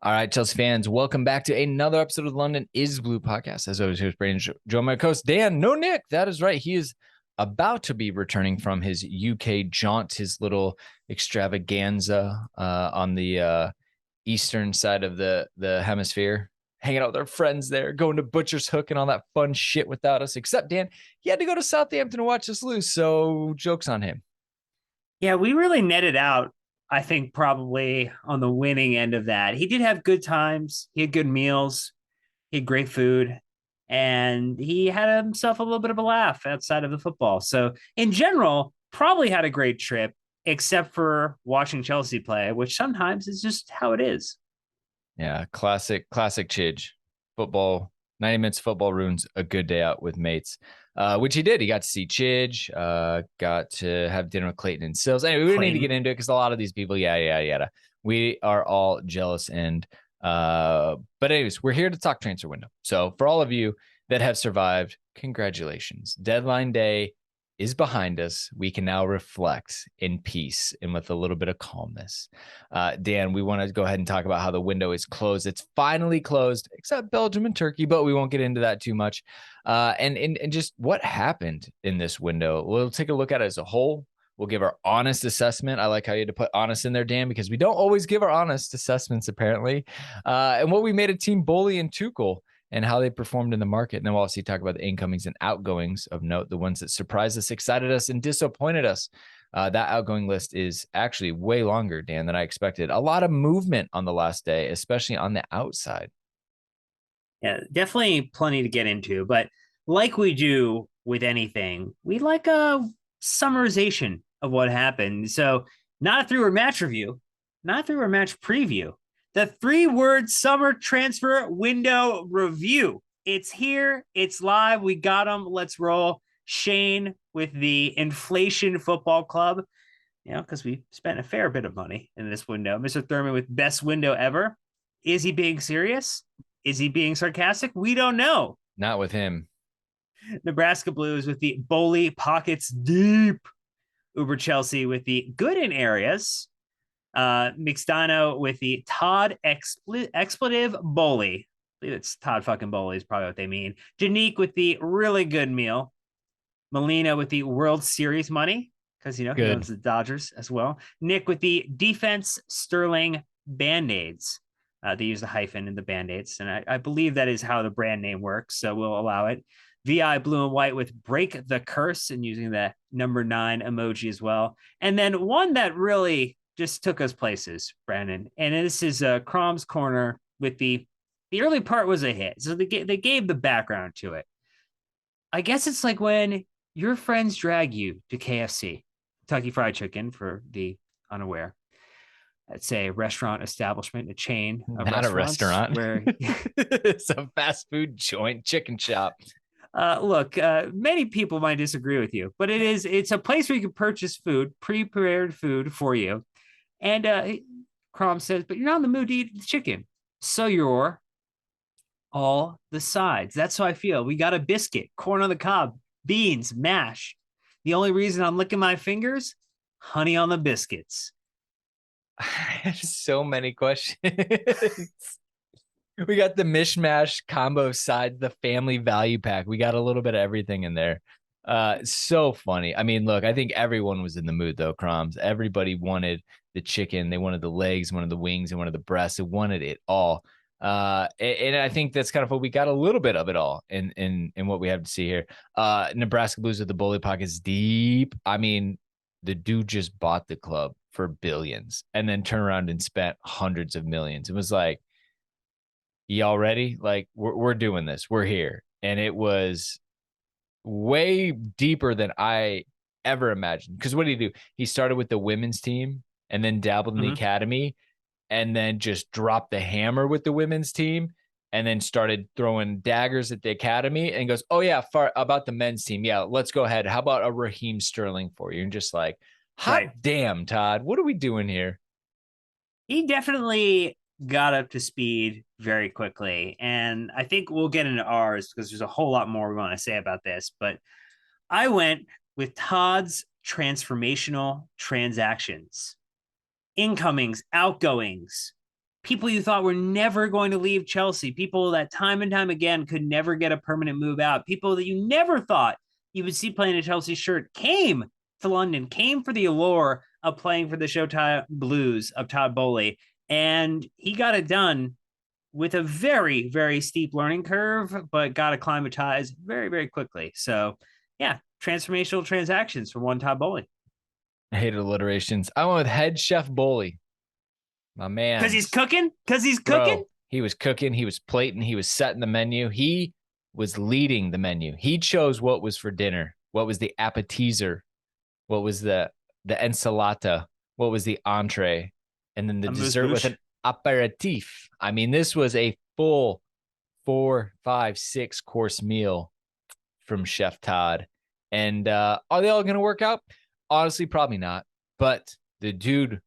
All right, Chelsea fans, welcome back to another episode of the London is Blue podcast. As always, here's Brandon, Joe, my co-host, Dan. No, Nick. That is right. He is about to be returning from his UK jaunt, his little extravaganza on the eastern side of the hemisphere, hanging out with our friends there, going to Butcher's Hook and all that fun shit without us. Except Dan, he had to go to Southampton to watch us lose, so joke's on him. Yeah, we really netted out, I think, probably on the winning end of that. He did have good times. He had good meals. He had great food. And he had himself a little bit of a laugh outside of the football. So, in general, probably had a great trip, except for watching Chelsea play, which sometimes is just how it is. Yeah, classic Chidge. Football, 90 minutes of football ruins a good day out with mates, which he did. He got to see Chidge, got to have dinner with Clayton and Sills. Anyway, we don't need to get into it because a lot of these people, yada. We are all jealous. But anyways, we're here to talk transfer window. So for all of you that have survived, congratulations. Deadline day is behind us. We can now reflect in peace and with a little bit of calmness. Dan, we want to go ahead and talk about how the window is closed. It's finally closed, except Belgium and Turkey, but we won't get into that too much. And just what happened in this window. We'll take a look at it as a whole. We'll give our honest assessment. I like how you had to put honest in there, Dan, because we don't always give our honest assessments, apparently. And what we made of Team Boehly and Tuchel and how they performed in the market. And then we'll also talk about the incomings and outgoings of note, the ones that surprised us, excited us, and disappointed us. That outgoing list is actually way longer, Dan, than I expected. A lot of movement on the last day, especially on the outside. Yeah, definitely plenty to get into. But like we do with anything, we like a summarization of what happened. So, not through a match review, not through a match preview, the 3-word summer transfer window review. It's here. It's live. We got them. Let's roll. Shane with the Inflation Football Club, because we spent a fair bit of money in this window. Mr. Thurman with best window ever. Is he being serious? Is he being sarcastic? We don't know. Not with him. Nebraska Blues with the Boehly pockets deep. Uber Chelsea with the good in areas. Mixdano with the Todd expletive Boehly. I believe it's Todd fucking Boehly is probably what they mean. Janique with the really good meal. Molina with the World Series money because he owns the Dodgers as well. Nick with the defense Sterling Band-Aids. They use the hyphen in the Band-Aids, and I believe that is how the brand name works, so we'll allow it. VI Blue and White with Break the Curse and using the number 9 emoji as well. And then one that really just took us places, Brandon. And this is Crom's Corner with the early part was a hit. So they gave the background to it. I guess it's like when your friends drag you to KFC, Kentucky Fried Chicken for the unaware. It's a restaurant establishment, a chain of Not a restaurant. Where it's a fast food joint, chicken shop. Look, many people might disagree with you, but it's a place where you can purchase food, pre-prepared food for you. And Crom says, but you're not in the mood to eat the chicken. So you're all the sides. That's how I feel. We got a biscuit, corn on the cob, beans, mash. The only reason I'm licking my fingers, honey on the biscuits. I have so many questions. We got the mishmash combo side, the family value pack. We got a little bit of everything in there. So funny. I mean, look, I think everyone was in the mood though, Croms. Everybody wanted the chicken. They wanted the legs, wanted the wings, and wanted the breasts. They wanted it all. And I think that's kind of what we got, a little bit of it all in what we have to see here. Nebraska Blues with the Boehly pockets deep. I mean, the dude just bought the club for billions and then turned around and spent hundreds of millions. It was like, y'all ready? Like, we're doing this. We're here. And it was way deeper than I ever imagined. Because what did he do? He started with the women's team and then dabbled in the academy and then just dropped the hammer with the women's team and then started throwing daggers at the academy and goes, oh, yeah, about the men's team. Yeah, let's go ahead. How about a Raheem Sterling for you? And just like, hot damn, Todd, what are we doing here? He definitely got up to speed very quickly. And I think we'll get into ours because there's a whole lot more we want to say about this. But I went with Todd's transformational transactions, incomings, outgoings, people you thought were never going to leave Chelsea, people that time and time again could never get a permanent move out, people that you never thought you would see playing a Chelsea shirt came to London, came for the allure of playing for the Showtime Blues of Todd Boehly. And he got it done with a very, very steep learning curve, but got acclimatized very, very quickly. So, yeah, transformational transactions for one Todd Boehly. I hate alliterations. I went with head chef Boehly. My man. Because he's cooking? Because he's cooking? Bro, he was cooking. He was plating. He was setting the menu. He was leading the menu. He chose what was for dinner, what was the appetizer, what was the ensalata, what was the entree, and then the dessert with an aperitif. I mean, this was a full 4, 5, 6 course meal from Chef Todd. And are they all going to work out? Honestly, probably not. But the dude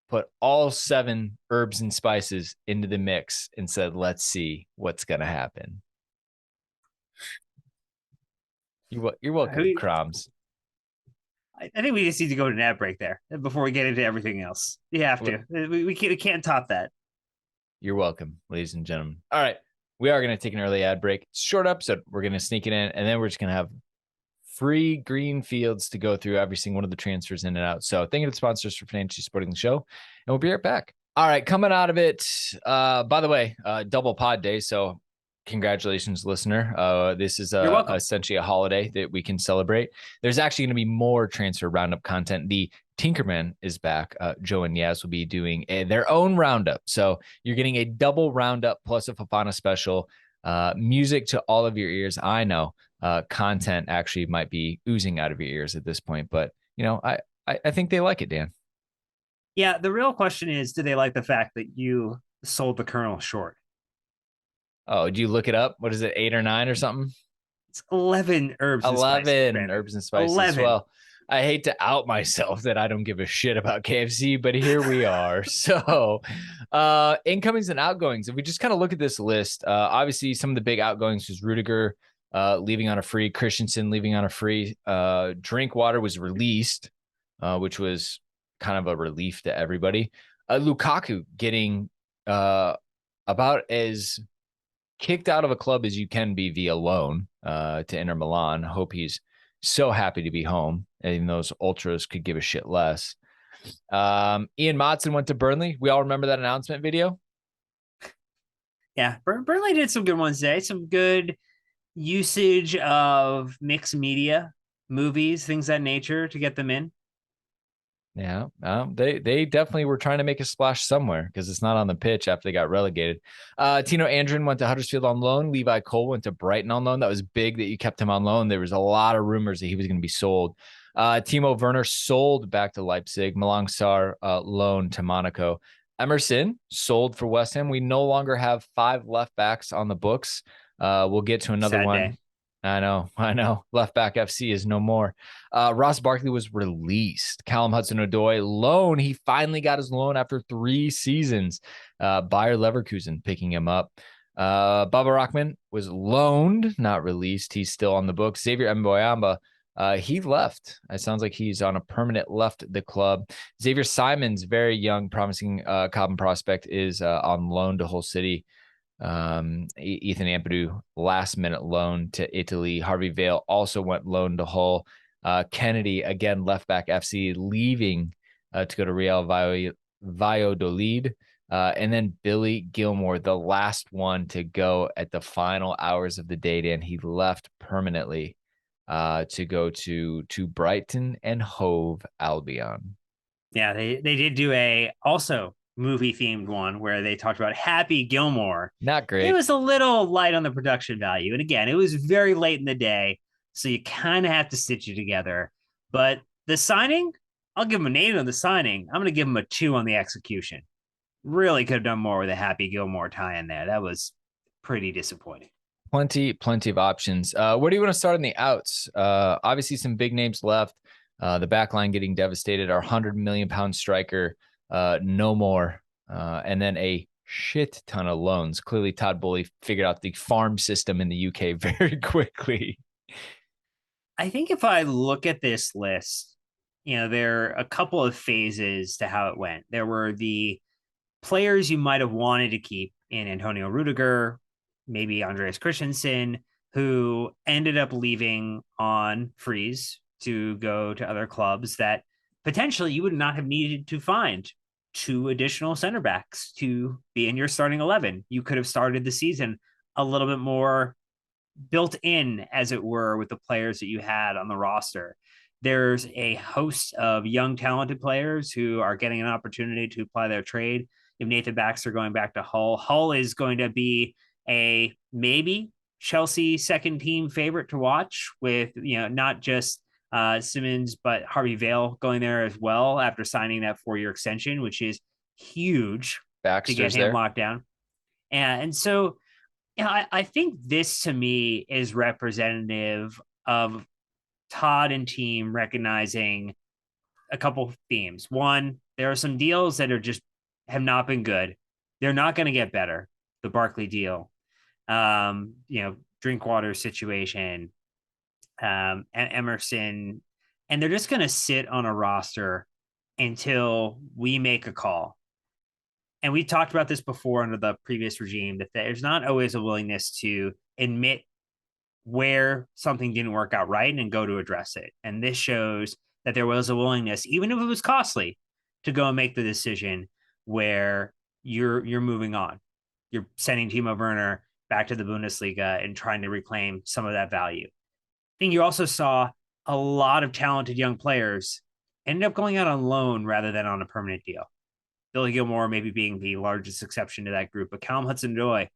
put all 7 herbs and spices into the mix and said, let's see what's going to happen. You're welcome, Croms. I think we just need to go to an ad break there before we get into everything else. You have to. We can't top that. You're welcome, ladies and gentlemen. All right. We are going to take an early ad break. Short episode. We're going to sneak it in, and then we're just going to have free green fields to go through every single one of the transfers in and out. So thank you to the sponsors for financially supporting the show, and we'll be right back. All right, coming out of it, by the way, double pod day. So congratulations, listener. This is essentially a holiday that we can celebrate. There's actually going to be more transfer roundup content. The Tinkerman is back. Joe and Yaz will be doing their own roundup. So you're getting a double roundup plus a Fofana special. Music to all of your ears. I know content actually might be oozing out of your ears at this point, but you know, I think they like it, Dan. Yeah, the real question is, do they like the fact that you sold the Colonel short? Oh, did you look it up? What is it, 8 or 9 or something? It's 11 herbs. 11 herbs and spices. 11. Well, I hate to out myself that I don't give a shit about KFC, but here we are. So incomings and outgoings. If we just kind of look at this list, obviously some of the big outgoings was Rudiger leaving on a free, Christensen leaving on a free, Drinkwater was released, which was kind of a relief to everybody. Lukaku getting about as kicked out of a club as you can be via loan to Inter Milan. Hope he's so happy to be home, and those ultras could give a shit less. Ian Maatsen went to Burnley. We all remember that announcement video. Yeah, Burnley did some good ones today. Some good usage of mixed media, movies, things of that nature to get them in. Yeah, they definitely were trying to make a splash somewhere because it's not on the pitch after they got relegated. Tino Andrin went to Huddersfield on loan. Levi Cole went to Brighton on loan. That was big that you kept him on loan. There was a lot of rumors that he was going to be sold. Timo Werner sold back to Leipzig. Malang Sarr loaned to Monaco. Emerson sold for West Ham. We no longer have 5 left backs on the books. We'll get to another one. Day. I know. Left back FC is no more. Ross Barkley was released. Callum Hudson-Odoi loan. He finally got his loan after 3 seasons. Bayer Leverkusen picking him up. Baba Rockman was loaned, not released. He's still on the books. Xavier Mboyamba, he left. It sounds like he's on a permanent left the club. Xavier Simons, very young, promising Cobham prospect, is on loan to Hull City. Ethan Ampadu last minute loan to Italy. Harvey Vale also went loan to Hull. Kennedy again left back FC leaving to go to Real Valladolid. And then Billy Gilmore, the last one to go at the final hours of the day, Dan. He left permanently to go to Brighton and Hove Albion. Yeah, they did do a also movie themed one where they talked about Happy Gilmore. Not great. It was a little light on the production value. And again, it was very late in the day. So you kind of have to stitch it together. But the signing, I'll give him an 8 on the signing. I'm going to give him a 2 on the execution. Really could have done more with a Happy Gilmore tie in there. That was pretty disappointing. Plenty of options. Where do you want to start on the outs? Obviously, some big names left. The back line getting devastated. Our £100 million striker, no more. And then a shit ton of loans. Clearly, Todd Boehly figured out the farm system in the UK very quickly. I think if I look at this list, there are a couple of phases to how it went. There were the players you might have wanted to keep in Antonio Rudiger, maybe Andreas Christensen, who ended up leaving on freeze to go to other clubs that potentially you would not have needed to find two additional center backs to be in your starting 11. You could have started the season a little bit more built in, as it were, with the players that you had on the roster. There's a host of young, talented players who are getting an opportunity to apply their trade. If Nathan Baxter going back to Hull, Hull is going to be a maybe Chelsea second team favorite to watch, with not just Simmons but Harvey Vale going there as well after signing that 4-year extension, which is huge to get Baxter's him there. locked down. And so I think this to me is representative of Todd and team recognizing a couple of themes. One, there are some deals that are just have not been good. They're not going to get better. The Barkley deal, Drinkwater situation, Emerson, and they're just going to sit on a roster until we make a call. And we talked about this before under the previous regime, that there's not always a willingness to admit where something didn't work out right and go to address it. And this shows that there was a willingness, even if it was costly, to go and make the decision where you're moving on. You're sending Timo Werner back to the Bundesliga and trying to reclaim some of that value. I think you also saw a lot of talented young players ended up going out on loan rather than on a permanent deal. Billy Gilmore maybe being the largest exception to that group, but Callum Hudson-Odoi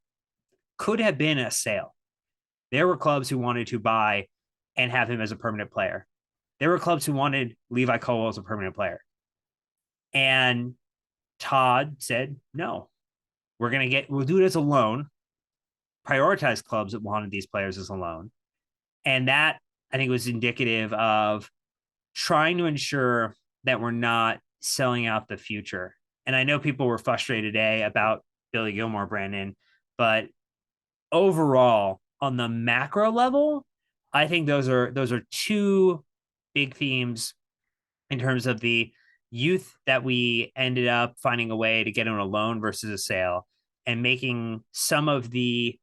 could have been a sale. There were clubs who wanted to buy and have him as a permanent player. There were clubs who wanted Levi Colwill as a permanent player. And Todd said, no, we'll do it as a loan, prioritize clubs that wanted these players as a loan. And that, I think, was indicative of trying to ensure that we're not selling out the future. And I know people were frustrated today about Billy Gilmore, Brandon, but overall, on the macro level, I think those are two big themes in terms of the youth that we ended up finding a way to get on a loan versus a sale, and making some of the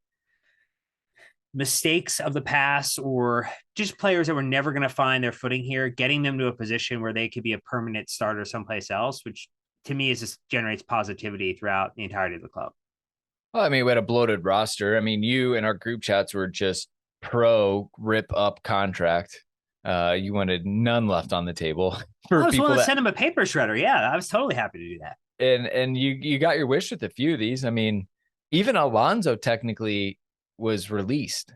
mistakes of the past or just players that were never going to find their footing here, getting them to a position where they could be a permanent starter someplace else, which to me is just generates positivity throughout the entirety of the club. Well, I mean, we had a bloated roster. I mean, you and our group chats were just pro rip up contract. You wanted none left on the table for I was people willing to that send him a paper shredder. Yeah, I was totally happy to do that. and you got your wish with a few of these. I mean, even Alonso technically was released.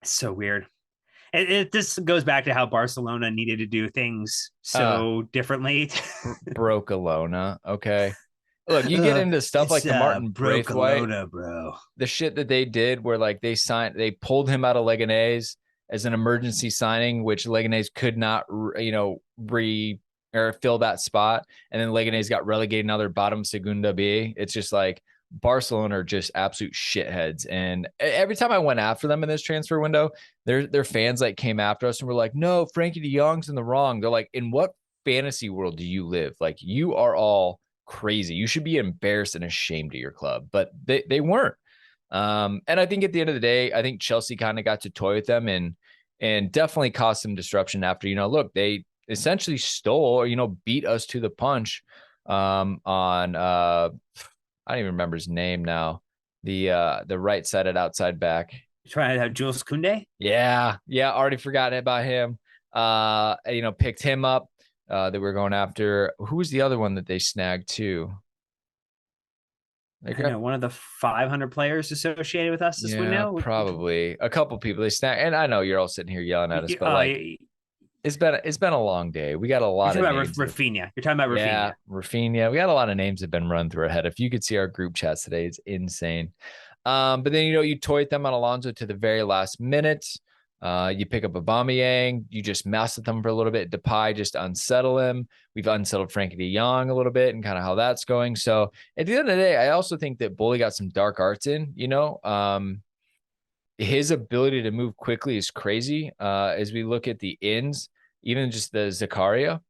It's so weird. It this goes back to how Barcelona needed to do things so differently. Broke Alona. Okay. Look, you get into stuff like the Martin Braithwaite, bro. the shit that they did where like they pulled him out of Leganés as an emergency signing, which Leganés could not, or fill that spot. And then Leganés got relegated now they're bottom Segunda B. It's just like Barcelona are just absolute shitheads. And every time I went after them in this transfer window, their fans like came after us and were like, no, Frankie de Jong's in the wrong. They're like, in what fantasy world do you live? Like, you are all crazy. You should be embarrassed and ashamed of your club, but they weren't. And I think at the end of the day, I think Chelsea kind of got to toy with them and definitely caused some disruption after, look, they essentially stole or, beat us to the punch on I don't even remember his name now. The right-sided outside back. You trying to have Jules Koundé? Yeah. Already forgotten about him. Picked him up. That we're going after. Who was the other one that they snagged too? I know one of the 500 players associated with us this window. Probably a couple people they snagged. And I know you're all sitting here yelling at us, but it's been a long day. We got a lot of names. Rafinha. You're talking about Rafinha. Yeah, Rafinha. We got a lot of names that have been run through our head. If you could see our group chats today, it's insane. But then you toyed them on Alonso to the very last minute. You pick up Aubameyang. You just mess with them for a little bit. Depay just unsettle him. We've unsettled Frankie de Jong a little bit and kind of how that's going. So at the end of the day, I also think that Boehly got some dark arts in. His ability to move quickly is crazy. As we look at the ins, even just the Zakaria,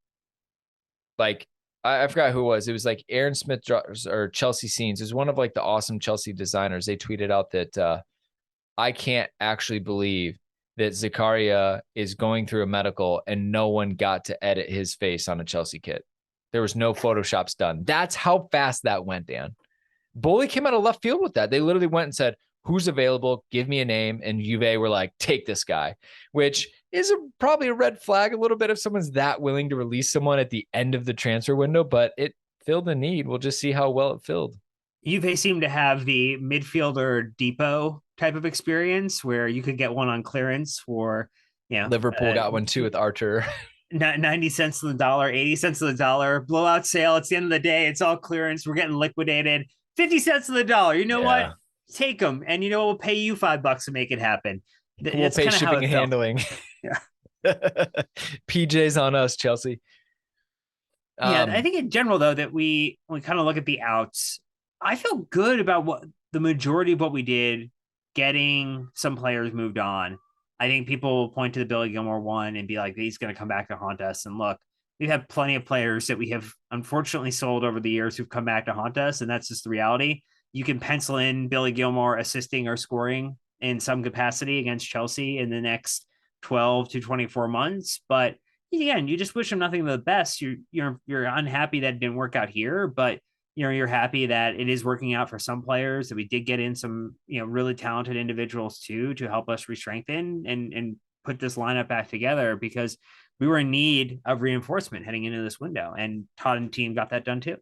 like I forgot who it was. It was like Aaron Smith or Chelsea Scenes. It was one of like the awesome Chelsea designers. They tweeted out that I can't actually believe that Zakaria is going through a medical and no one got to edit his face on a Chelsea kit. There was no Photoshops done. That's how fast that went, Dan. Boehly came out of left field with that. They literally went and said, who's available? Give me a name. And Juve were like, take this guy, which is probably a red flag a little bit if someone's that willing to release someone at the end of the transfer window, but it filled a need. We'll just see how well it filled. Juve seem to have the midfielder depot type of experience where you could get one on clearance for, Liverpool got one too with Archer. 90 cents to the dollar, 80 cents to the dollar, blowout sale. It's the end of the day. It's all clearance. We're getting liquidated. 50 cents to the dollar. You know what? Take them. And you know, we'll pay you $5 to make it happen. We'll pay shipping and handling. Yeah. PJ's on us, Chelsea. Yeah, I think in general, though, that when we kind of look at the outs, I feel good about what the majority of what we did, getting some players moved on. I think people point to the Billy Gilmore one and be like, he's going to come back to haunt us. And look, we've had plenty of players that we have unfortunately sold over the years who've come back to haunt us. And that's just the reality. You can pencil in Billy Gilmore assisting or scoring in some capacity against Chelsea in the next 12 to 24 months. But again, you just wish him nothing but the best. You're unhappy that it didn't work out here, but you're happy that it is working out for some players, that we did get in some, really talented individuals too, to help us re-strengthen and put this lineup back together, because we were in need of reinforcement heading into this window, and Todd and team got that done too.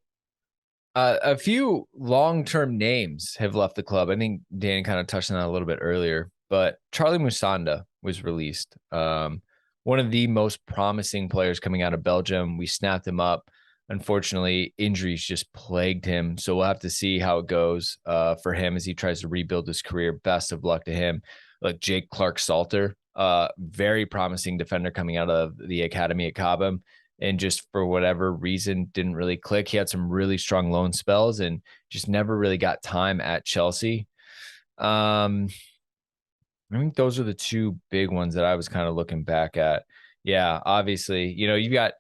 A few long-term names have left the club. I think Dan kind of touched on that a little bit earlier, but Charlie Musonda was released. One of the most promising players coming out of Belgium. We snapped him up. Unfortunately, injuries just plagued him. So we'll have to see how it goes for him as he tries to rebuild his career. Best of luck to him. Like Jake Clark-Salter, very promising defender coming out of the academy at Cobham, and just for whatever reason didn't really click. He had some really strong loan spells and just never really got time at Chelsea. I think those are the two big ones that I was kind of looking back at. Yeah, obviously, you've got,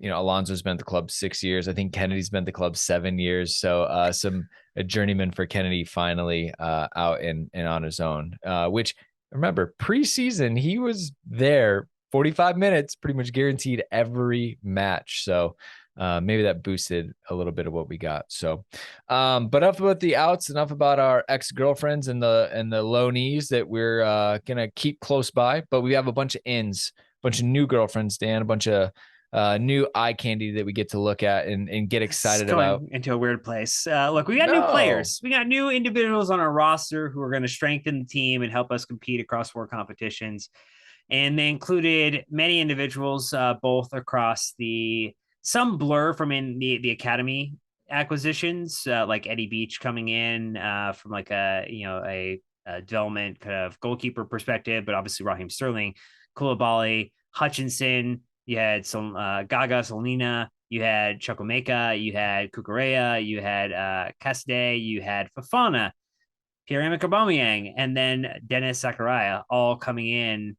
Alonso's been at the club 6 years. I think Kennedy's been at the club 7 years. So a journeyman for Kennedy finally out and on his own, which remember preseason, he was there 45 minutes, pretty much guaranteed every match. So maybe that boosted a little bit of what we got. So, but enough about the outs, enough about our ex-girlfriends and the loanees that we're going to keep close by, but we have a bunch of ins, a bunch of new girlfriends, Dan, a bunch of new eye candy that we get to look at and get excited about. Into a weird place. Look, we got new players. We got new individuals on our roster who are going to strengthen the team and help us compete across 4 competitions. And they included many individuals, both across some blur from in the academy acquisitions, like Eddie Beach coming in from like a development kind of goalkeeper perspective, but obviously Raheem Sterling, Koulibaly, Hutchinson. You had some Gaga, Slonina, you had Chukwuemeka, you had Cucurella, you had Casadei, you had Fofana, Pierre-Emerick Aubameyang, and then Denis Zakaria all coming in.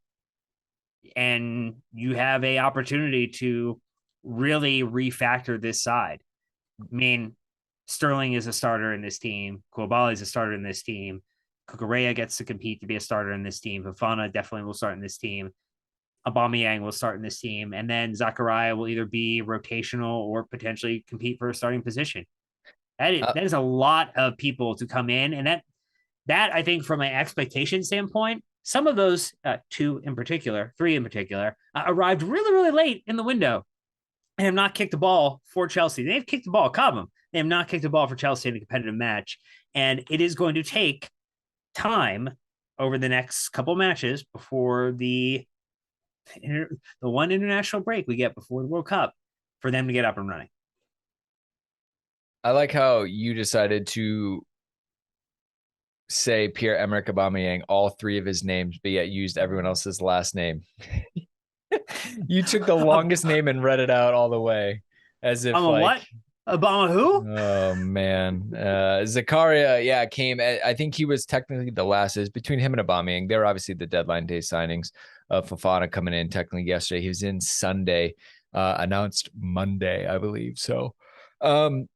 And you have a opportunity to really refactor this side. I mean, Sterling is a starter in this team. Koulibaly is a starter in this team. Cucurella gets to compete to be a starter in this team. Fofana definitely will start in this team. Aubameyang will start in this team. And then Zakaria will either be rotational or potentially compete for a starting position. That is a lot of people to come in. And that I think from an expectation standpoint, some of those 3 in particular, arrived really, really late in the window and have not kicked the ball for Chelsea. They've kicked the ball at Cobham. They have not kicked the ball for Chelsea in a competitive match. And it is going to take time over the next couple of matches before the one international break we get before the World Cup for them to get up and running. I like how you decided to say Pierre-Emerick Aubameyang, all 3 of his names, but yet used everyone else's last name. You took the longest name and read it out all the way, as if what? Obama who? Oh man, Zakaria, came. I think he was technically the last. Is between him and Aubameyang. They were obviously the deadline day signings. Fofana coming in technically yesterday. He was in Sunday, announced Monday, I believe. So Gaga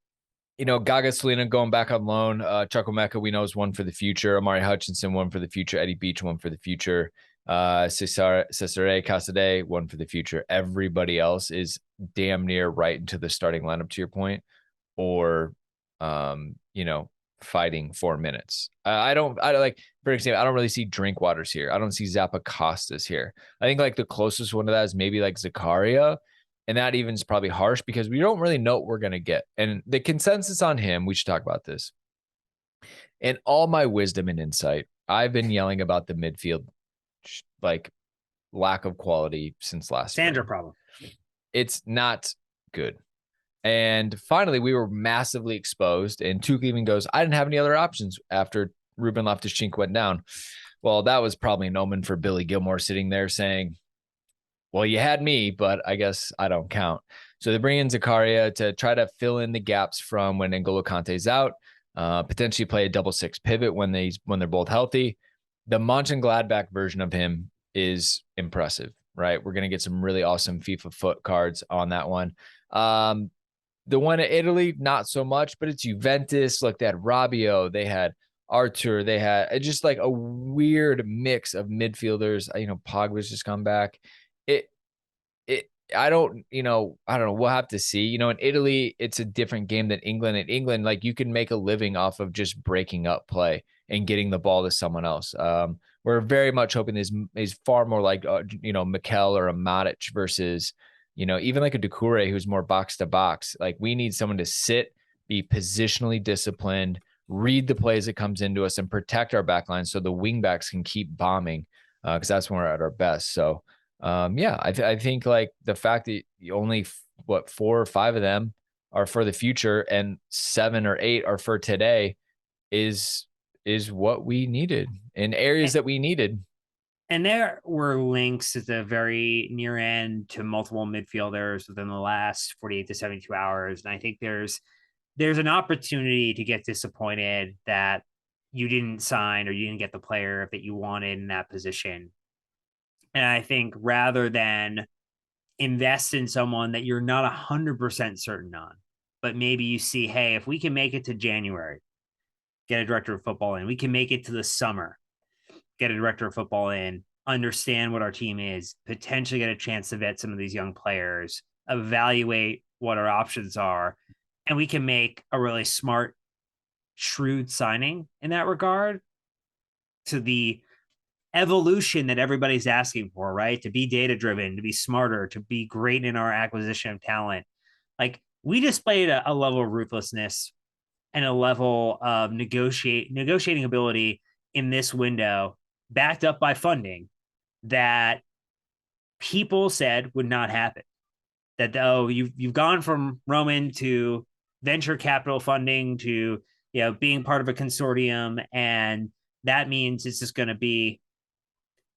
Slonina going back on loan. Chukwuemeka, we know, is one for the future. Amari Hutchinson, one for the future. Eddie Beach, one for the future. Cesare Casadei, one for the future. Everybody else is damn near right into the starting lineup, to your point, or, fighting 4 minutes. I don't like, for example, I don't really see Drinkwaters here. I don't see Zappacosta's here. I think like the closest one to that is maybe like Zakaria. And that even is probably harsh because we don't really know what we're going to get. And the consensus on him, we should talk about this. In all my wisdom and insight, I've been yelling about the midfield, like lack of quality since last Sandra spring. problem. It's not good. And finally, we were massively exposed. And Tuchel even goes, I didn't have any other options after Ruben Loftus-Cheek went down. Well, that was probably an omen for Billy Gilmore sitting there saying, well, you had me, but I guess I don't count. So they bring in Zakaria to try to fill in the gaps from when N'Golo Kante's out, potentially play a 6-6 pivot when they're both healthy. The Mönchengladbach version of him is impressive, right? We're going to get some really awesome FIFA foot cards on that one. The one at Italy, not so much, but it's Juventus. Look, they had Rabiot, they had Artur, they had just like a weird mix of midfielders. Pogba's just come back. I don't know. We'll have to see. In Italy, it's a different game than England. In England, like you can make a living off of just breaking up play and getting the ball to someone else. We're very much hoping is far more like, Mikel or a Matic versus, even like a Doucouré who's more box to box. Like we need someone to sit, be positionally disciplined, read the plays that comes into us and protect our backline so the wing backs can keep bombing because that's when we're at our best. So, I think like the fact that only 4 or 5 of them are for the future and 7 or 8 are for today is what we needed in areas that we needed. And there were links at the very near end to multiple midfielders within the last 48 to 72 hours. And I think there's an opportunity to get disappointed that you didn't sign or you didn't get the player that you wanted in that position. And I think rather than invest in someone that you're not 100% certain on, but maybe you see, hey, if we can make it to January, get a director of football in. We can make it to the summer, get a director of football in, understand what our team is, potentially get a chance to vet some of these young players, evaluate what our options are, and we can make a really smart, shrewd signing in that regard to the evolution that everybody's asking for, right? To be data driven, to be smarter, to be great in our acquisition of talent. Like we displayed a level of ruthlessness and a level of negotiating ability in this window, backed up by funding, that people said would not happen. That you've gone from Roman to venture capital funding to being part of a consortium, and that means it's just going to be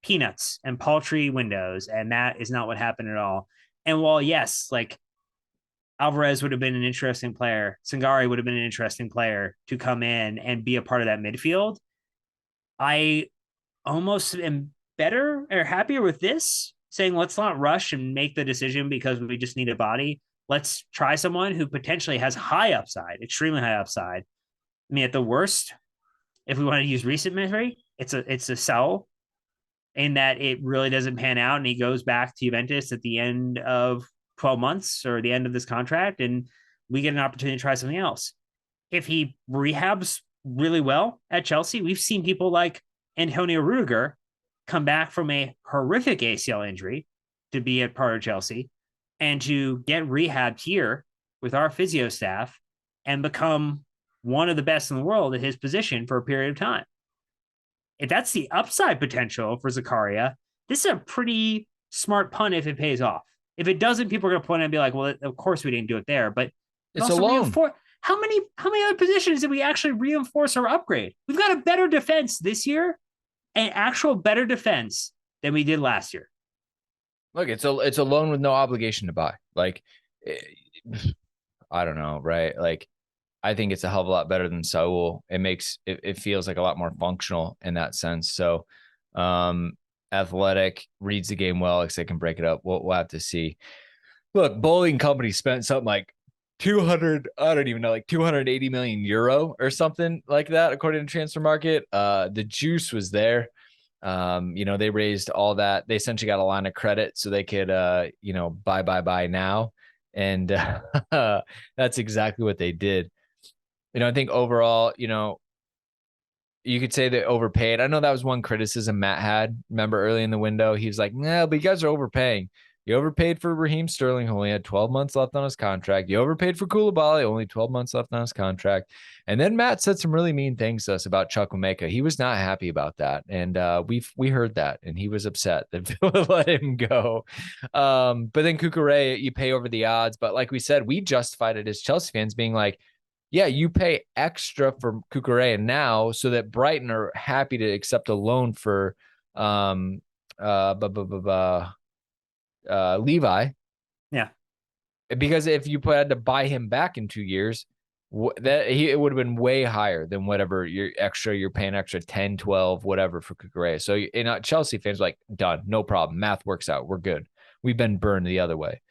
peanuts and paltry windows, and that is not what happened at all. And while yes, like Alvarez would have been an interesting player, Sangare would have been an interesting player to come in and be a part of that midfield, I almost am better or happier with this, saying let's not rush and make the decision because we just need a body. Let's try someone who potentially has high upside, extremely high upside. I mean, at the worst, if we want to use recent memory, it's a sell in that it really doesn't pan out and he goes back to Juventus at the end of 12 months or the end of this contract and we get an opportunity to try something else. If he rehabs really well at Chelsea, we've seen people like Antonio Rudiger come back from a horrific ACL injury to be a part of Chelsea and to get rehabbed here with our physio staff and become one of the best in the world at his position for a period of time. If that's the upside potential for Zakaria, this is a pretty smart punt if it pays off. If it doesn't, people are going to point and be like, well, of course we didn't do it there. But it's a loan. How many other positions did we actually reinforce or upgrade? We've got a better defense this year, an actual better defense than we did last year. Look, it's a loan with no obligation to buy. Like, I don't know, right? Like, I think it's a hell of a lot better than Saul. It feels like a lot more functional in that sense. So, athletic, reads the game well, because they can break it up. We'll have to see. Look, Bowling Company spent something like 200, I don't even know, like 280 million euro or something like that, according to Transfer Market. The juice was there. They raised all that. They essentially got a line of credit so they could, buy now. And that's exactly what they did. I think overall, you could say they overpaid. I know that was one criticism Matt had. Remember early in the window, he was like, "Nah, but you guys are overpaying. You overpaid for Raheem Sterling, who only had 12 months left on his contract. You overpaid for Koulibaly, only 12 months left on his contract." And then Matt said some really mean things to us about Chukwuemeka. He was not happy about that, and we heard that, and he was upset that Villa let him go. But then Cucurella, you pay over the odds. But like we said, we justified it as Chelsea fans, being like, yeah, you pay extra for Cucurella now so that Brighton are happy to accept a loan for Levi. Yeah. Because if you had to buy him back in 2 years, it would have been way higher than whatever you're paying extra 10, 12, whatever for Cucurella. So Chelsea fans are like, done, no problem. Math works out. We're good. We've been burned the other way.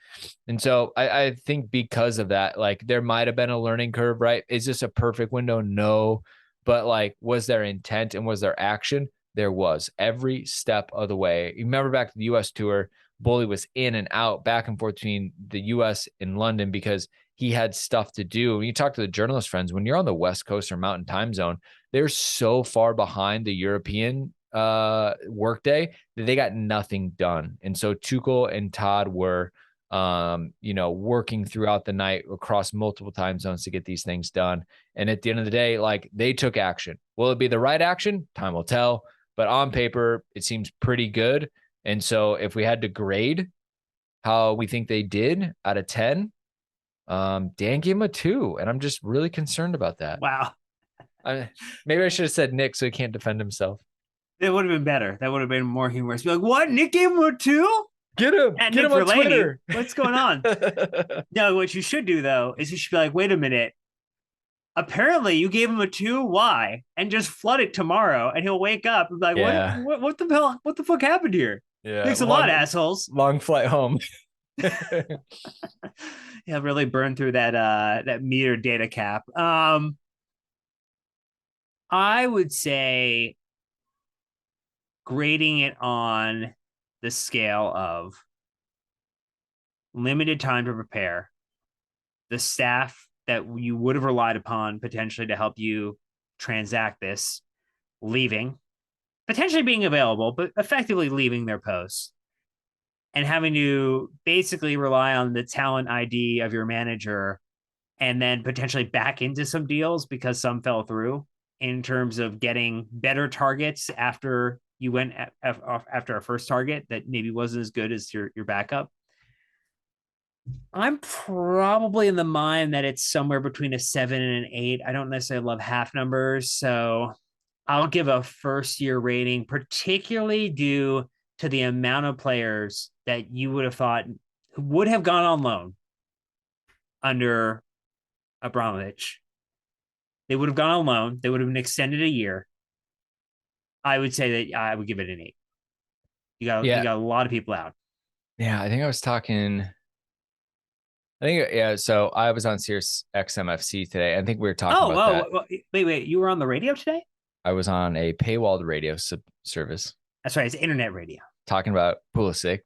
And so I think because of that, like there might have been a learning curve, right? Is this a perfect window? No. But like, was there intent and was there action? There was every step of the way. You remember back to the US tour, Boehly was in and out, back and forth between the US and London because he had stuff to do. When you talk to the journalist friends, when you're on the West Coast or Mountain Time Zone, they're so far behind the European workday that they got nothing done. And so Tuchel and Todd were working throughout the night across multiple time zones to get these things done. And at the end of the day, like they took action. Will it be the right action? Time will tell. But on paper, it seems pretty good. And so if we had to grade how we think they did out of 10, Dan gave him a 2. And I'm just really concerned about that. Wow. Maybe I should have said Nick so he can't defend himself. It would have been better. That would have been more humorous. Be like, what? Nick gave him a 2? Get him on Twitter. What's going on? No, what you should do though is you should be like, wait a minute. Apparently, you gave him a 2. Why? And just flood it tomorrow, and he'll wake up and be like, Yeah. what the hell? What the fuck happened here? Yeah, Thanks a lot, assholes. Long flight home. Yeah, really burn through that meter data cap. I would say grading it on the scale of limited time to prepare, the staff that you would have relied upon potentially to help you transact this, leaving, potentially being available, but effectively leaving their posts, and having to basically rely on the talent ID of your manager and then potentially back into some deals because some fell through in terms of getting better targets after you went after a first target that maybe wasn't as good as your backup. I'm probably in the mind that it's somewhere between a 7 and an 8. I don't necessarily love half numbers, so I'll give a first year rating, particularly due to the amount of players that you would have thought would have gone on loan under Abramovich. They would have gone on loan. They would have been extended a year. I would say that I would give it an 8. You got a lot of people out. Yeah, I think I was talking. So I was on Sirius XMFC today. I think we were talking about that. Wait. You were on the radio today? I was on a paywalled radio service. That's right. It's internet radio. Talking about Pulisic.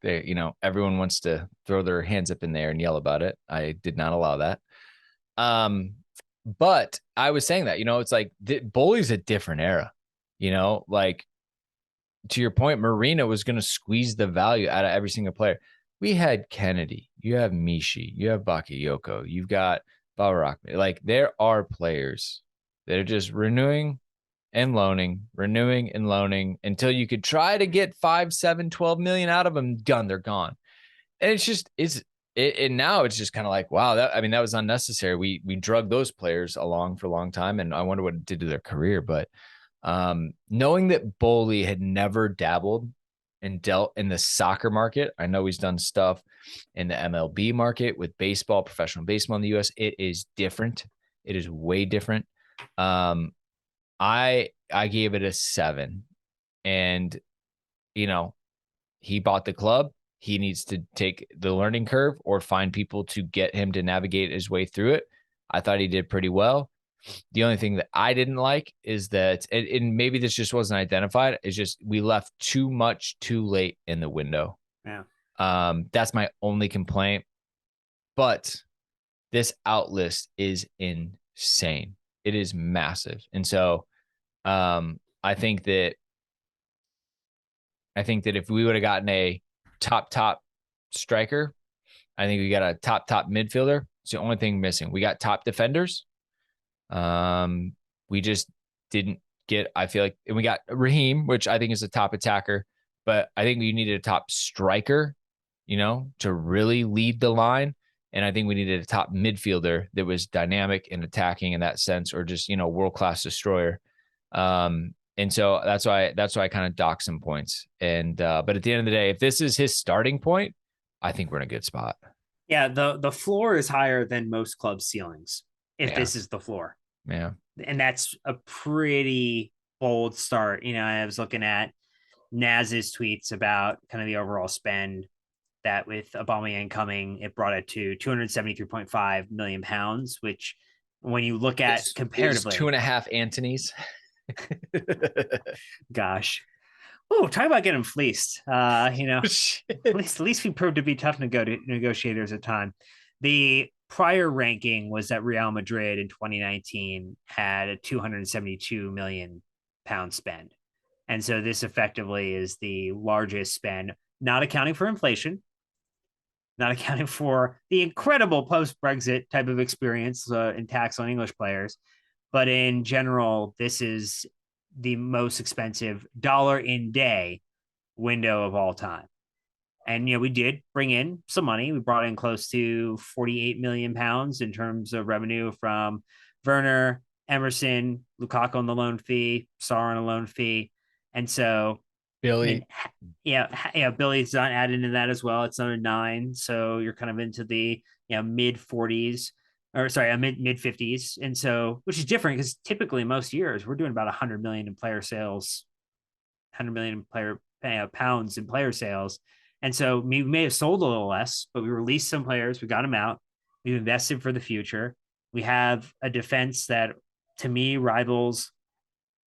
Everyone wants to throw their hands up in there and yell about it. I did not allow that. But I was saying that, it's like Boehly's a different era. Like to your point, Marina was going to squeeze the value out of every single player. We had Kennedy, you have Mishi, you have Bakayoko, you've got Babarak. Like there are players that are just renewing and loaning until you could try to get 5, 7, 12 million out of them. Done, they're gone. And now it's just kind of like, wow, that was unnecessary. We drug those players along for a long time, and I wonder what it did to their career. But knowing that Boehly had never dabbled and dealt in the soccer market, I know he's done stuff in the MLB market with baseball, professional baseball in the US. It is different. It is way different. I gave it a 7, and he bought the club. he needs to take the learning curve or find people to get him to navigate his way through it. I thought he did pretty well. The only thing that I didn't like is that, and maybe this just wasn't identified, is just we left too much too late in the window. Yeah. That's my only complaint. But this out list is insane. It is massive. And so I think that if we would have gotten a top striker, I think we got a top midfielder. It's the only thing missing. We got top defenders. We just didn't get, I feel like, and we got Raheem, which I think is a top attacker, but I think we needed a top striker, to really lead the line. And I think we needed a top midfielder that was dynamic and attacking in that sense, or just, world-class destroyer. And so that's why I kind of dock some points. And, but at the end of the day, if this is his starting point, I think we're in a good spot. Yeah. The floor is higher than most club ceilings if this is the floor. Yeah. And that's a pretty bold start. I was looking at Naz's tweets about kind of the overall spend that with Aubameyang coming, it brought it to £273.5 million, which when you look at comparatively, 2.5 Antonies. Gosh. Oh, talk about getting fleeced. At least we proved to be tough negotiators at time. The prior ranking was that Real Madrid in 2019 had a £272 million spend. And so this effectively is the largest spend, not accounting for inflation, not accounting for the incredible post-Brexit type of experience in tax on English players. But in general, this is the most expensive dollar in day window of all time. And, we did bring in some money. We brought in close to £48 million in terms of revenue from Werner, Emerson, Lukaku on the loan fee, Sarr on a loan fee. And so Billy. Billy's not added into that as well. It's another 9. So you're kind of into the, mid 40s. Or sorry, mid 50s. And so, which is different because typically most years we're doing about 100 million in player sales, 100 million in player pounds in player sales. And so we may have sold a little less, but we released some players. We got them out. We've invested for the future. We have a defense that, to me, rivals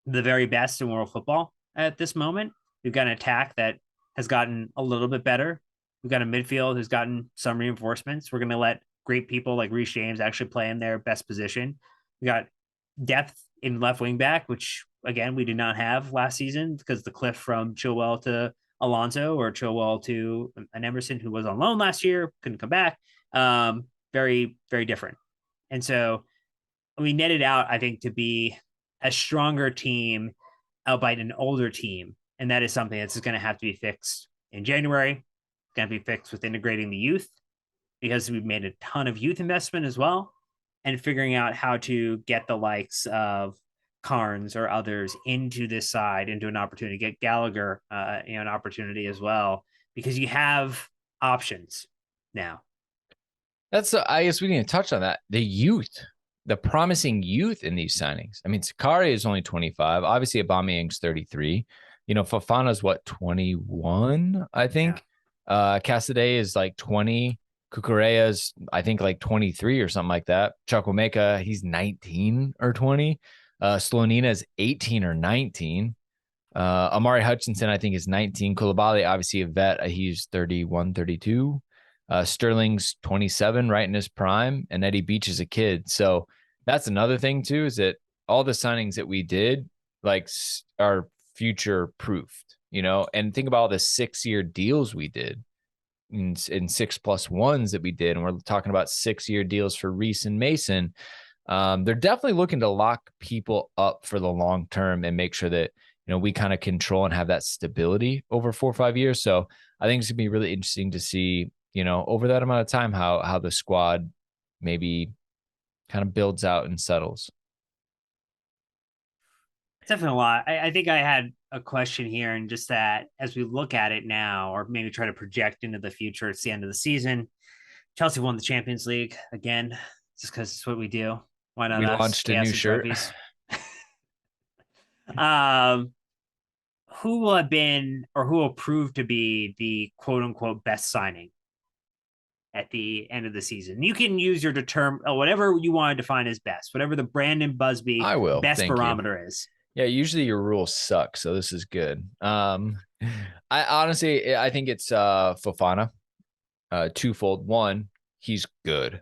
the very best in world football at this moment. We've got an attack that has gotten a little bit better. We've got a midfield who's gotten some reinforcements. We're going to let great people like Reece James actually play in their best position. We got depth in left wing back, which again we did not have last season because the cliff from Chilwell to Alonso or Chilwell to an Emerson who was on loan last year, couldn't come back. Very, very different. And so we netted out, I think, to be a stronger team, albeit an older team. And that is something that's going to have to be fixed in January. It's going to be fixed with integrating the youth because we've made a ton of youth investment as well, and figuring out how to get the likes of Carnes or others into this side, into an opportunity, get Gallagher, an opportunity as well, because you have options now. I guess we need to touch on that. The youth, the promising youth in these signings. I mean, Zakaria is only 25. Obviously, Aubameyang's 33. Fofana's 21, I think. Yeah. Casadei is like 20. Cucurella's, I think, like 23 or something like that. Chukwuemeka, he's 19 or 20. Slonina is 18 or 19. Amari Hutchinson, I think, is 19. Koulibaly, obviously a vet. He's 31, 32. Sterling's 27, right in his prime. And Eddie Beach is a kid. So that's another thing, too, is that all the signings that we did, like, are future proofed, and think about all the 6-year deals we did. In 6+1s that we did, and we're talking about 6-year deals for Reece and Mason. They're definitely looking to lock people up for the long term and make sure that we kind of control and have that stability over 4 or 5 years. So I think it's gonna be really interesting to see over that amount of time how the squad maybe kind of builds out and settles. Definitely a lot. I think I had a question here, and just that as we look at it now, or maybe try to project into the future, it's the end of the season. Chelsea won the Champions League again, just because it's what we do. Why not? We launched a new shirt. who will have been or who will prove to be the quote unquote best signing at the end of the season. You can use your whatever you want to define as best, whatever the Brandon Busby I will. best Thank you. barometer is. Yeah, usually your rules suck, so this is good. I honestly I think it's Fofana. Twofold. One, he's good.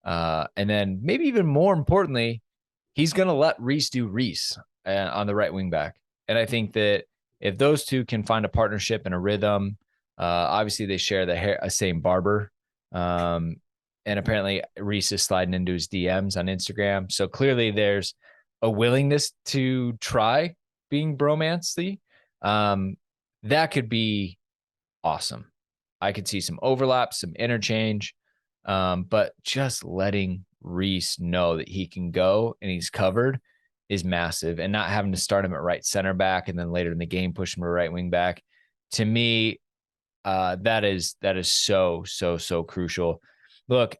And then maybe even more importantly, he's gonna let Reese do Reese on the right wing back. And I think that if those two can find a partnership and a rhythm, obviously they share the same barber. And apparently Reese is sliding into his DMs on Instagram. So clearly there's a willingness to try being bromancy. That could be awesome. I could see some overlap, some interchange, but just letting Reese know that he can go and he's covered is massive, and not having to start him at right center back and then later in the game push him to right wing back. To me, that is so crucial. Look,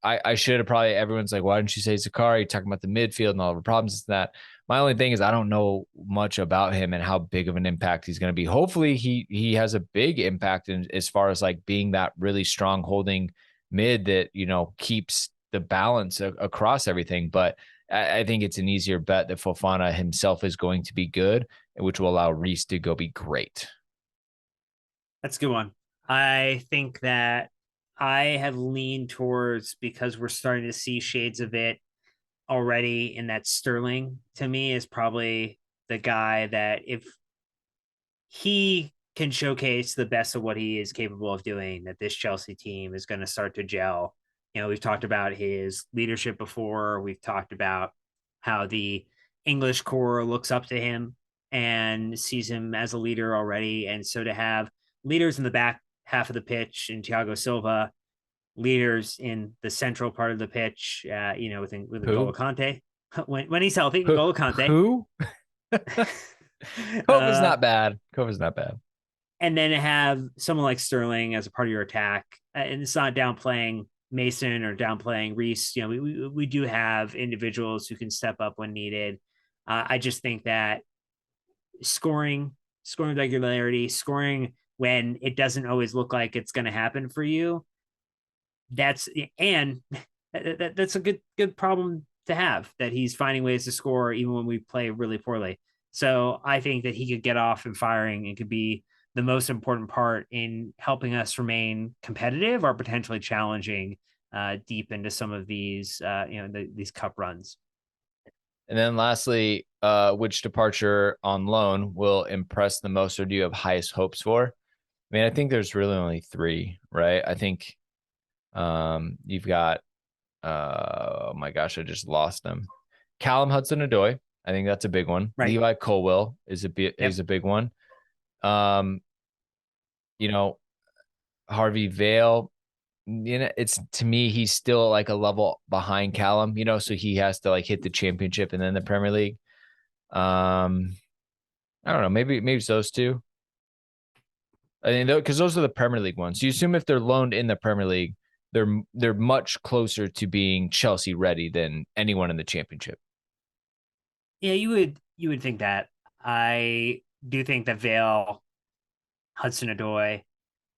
I should have probably, everyone's like, why didn't you say Zakaria? Talking about the midfield and all the problems and that. My only thing is I don't know much about him and how big of an impact he's going to be. Hopefully he has a big impact in as far as like being that really strong holding mid that, keeps the balance across everything. But I think it's an easier bet that Fofana himself is going to be good, which will allow Reese to go be great. That's a good one. I think that I have leaned towards, because we're starting to see shades of it already, in that Sterling to me is probably the guy that if he can showcase the best of what he is capable of doing, that this Chelsea team is going to start to gel. We've talked about his leadership before. We've talked about how the English core looks up to him and sees him as a leader already. And so to have leaders in the back half of the pitch in Thiago Silva, leaders in the central part of the pitch, with N'Golo Kante, when he's healthy, N'Golo Kante. Who? Kova's not bad. And then have someone like Sterling as a part of your attack. And it's not downplaying Mason or downplaying Reese. We do have individuals who can step up when needed. I just think that scoring regularity, scoring when it doesn't always look like it's going to happen for you, that's a good problem to have, that he's finding ways to score even when we play really poorly. So I think that he could get off and firing and could be the most important part in helping us remain competitive or potentially challenging deep into some of these these cup runs. And then lastly, which departure on loan will impress the most, or do you have highest hopes for? I mean, I think there's really only three, right? I think you've got, oh my gosh, I just lost them. Callum Hudson-Odoi, I think that's a big one. Right. Levi Colwill is a big one. Harvey Vale, it's, to me, he's still like a level behind Callum, so he has to like hit the championship and then the Premier League. I don't know, maybe it's those two. I mean, because those are the Premier League ones. You assume if they're loaned in the Premier League, they're much closer to being Chelsea ready than anyone in the championship. Yeah, you would think that. I do think that Vale, Hudson-Odoi,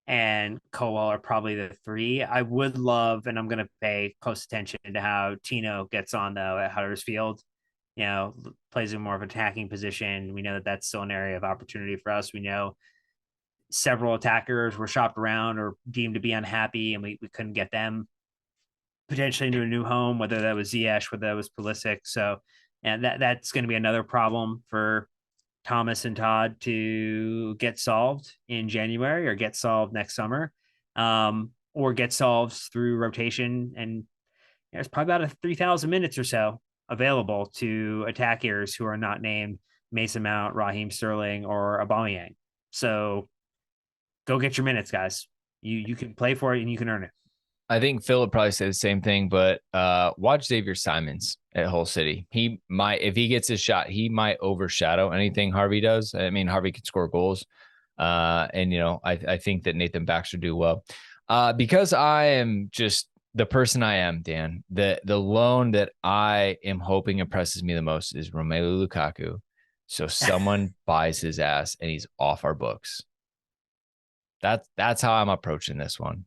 and Colwell are probably the three. I would love, and I'm going to pay close attention to how Tino gets on though at Huddersfield. Plays in more of an attacking position. We know that that's still an area of opportunity for us. We know several attackers were shopped around or deemed to be unhappy, and we couldn't get them potentially into a new home, whether that was Ziyech, whether that was Pulisic. So, and that's going to be another problem for Thomas and Todd to get solved in January, or get solved next summer, or get solved through rotation. And there's probably about 3,000 minutes or so available to attackers who are not named Mason Mount, Raheem Sterling, or Aubameyang. So go get your minutes, guys. You can play for it and you can earn it. I think Phil would probably say the same thing, but watch Xavier Simons at Hull City. He might, if he gets his shot, he might overshadow anything Harvey does. I mean, Harvey can score goals. And, I think that Nathan Baxter do well. Because I am just the person I am, Dan, the loan that I am hoping impresses me the most is Romelu Lukaku. So someone buys his ass and he's off our books. That's how I'm approaching this one.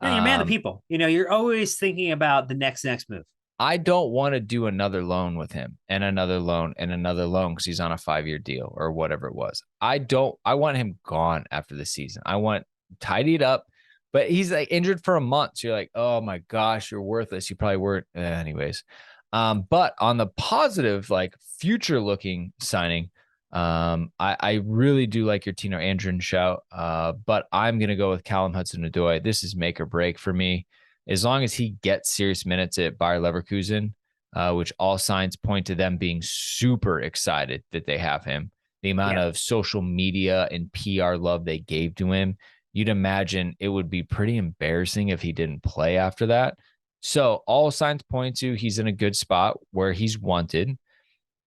No, you're man of the people. You're always thinking about the next move. I don't want to do another loan with him and another loan and another loan because he's on a 5-year deal or whatever it was. I want him gone after the season. I want tidied up, but he's like injured for a month. So you're like, oh my gosh, you're worthless. You probably weren't. Anyways. But on the positive, like future looking signing, I really do like your Tino Andrin shout. But I'm going to go with Callum Hudson-Odoi. This is make or break for me. As long as he gets serious minutes at Bayer Leverkusen, which all signs point to them being super excited that they have him, the amount of social media and PR love they gave to him, you'd imagine it would be pretty embarrassing if he didn't play after that. So all signs point to he's in a good spot where he's wanted.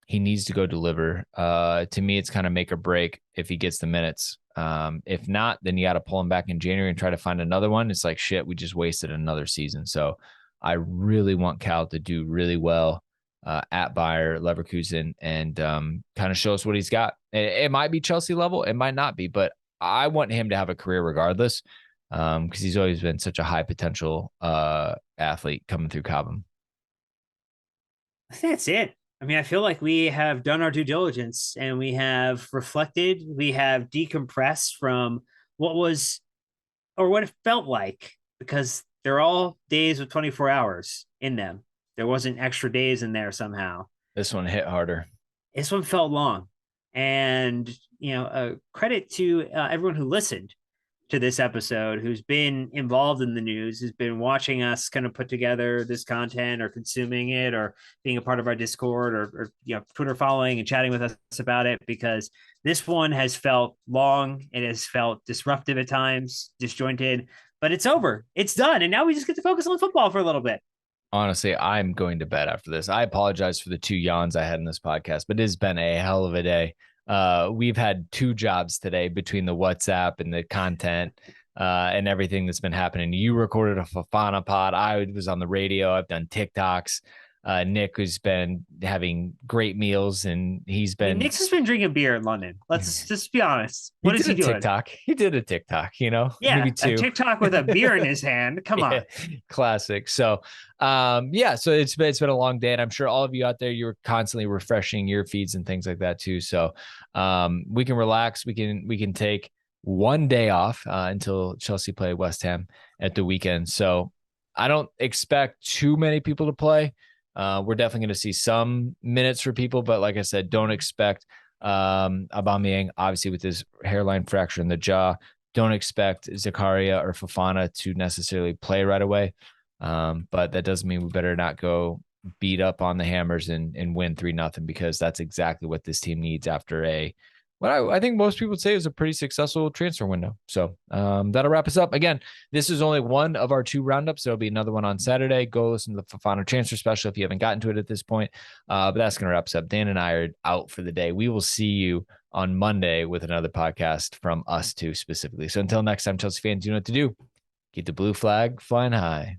He needs to go deliver. To me, it's kind of make or break if he gets the minutes. If not, then you got to pull him back in January and try to find another one. It's like, shit, we just wasted another season. So I really want Cal to do really well at Bayer Leverkusen and kind of show us what he's got. It might be Chelsea level. It might not be, but I want him to have a career regardless because he's always been such a high potential athlete coming through Cobham. I think that's it. I mean, I feel like we have done our due diligence and we have reflected, we have decompressed from what was or what it felt like, because they're all days with 24 hours in them. There wasn't extra days in there somehow. This one hit harder. This one felt long. And, credit to everyone who listened to this episode, who's been involved in the news, who's been watching us kind of put together this content or consuming it or being a part of our Discord or Twitter following and chatting with us about it, because this one has felt long. It has felt disruptive at times, disjointed, but it's over. It's done. And now we just get to focus on football for a little bit. Honestly, I'm going to bed after this. I apologize for the 2 yawns I had in this podcast, but it has been a hell of a day. We've had 2 jobs today between the WhatsApp and the content and everything that's been happening. You recorded a Fofana pod. I was on the radio. I've done TikToks. Nick has been having great meals, and he's been. Nick's has been drinking beer in London. Let's just be honest. What is he doing? TikTok. He did a TikTok. Yeah, maybe 2. A TikTok with a beer in his hand. Come on, classic. So, so it's been a long day, and I'm sure all of you out there, you're constantly refreshing your feeds and things like that too. So, we can relax. We can take one day off until Chelsea play West Ham at the weekend. So, I don't expect too many people to play. We're definitely going to see some minutes for people, but like I said, don't expect Aubameyang, obviously with his hairline fracture in the jaw. Don't expect Zakaria or Fofana to necessarily play right away. But that doesn't mean we better not go beat up on the Hammers and win 3-0, because that's exactly what this team needs after what I think most people would say is a pretty successful transfer window. So that'll wrap us up. Again, this is only one of our 2 roundups. There'll be another one on Saturday. Go listen to the Fofana transfer special if you haven't gotten to it at this point. But that's going to wrap us up. Dan and I are out for the day. We will see you on Monday with another podcast from us 2 specifically. So until next time, Chelsea fans, you know what to do. Keep the blue flag flying high.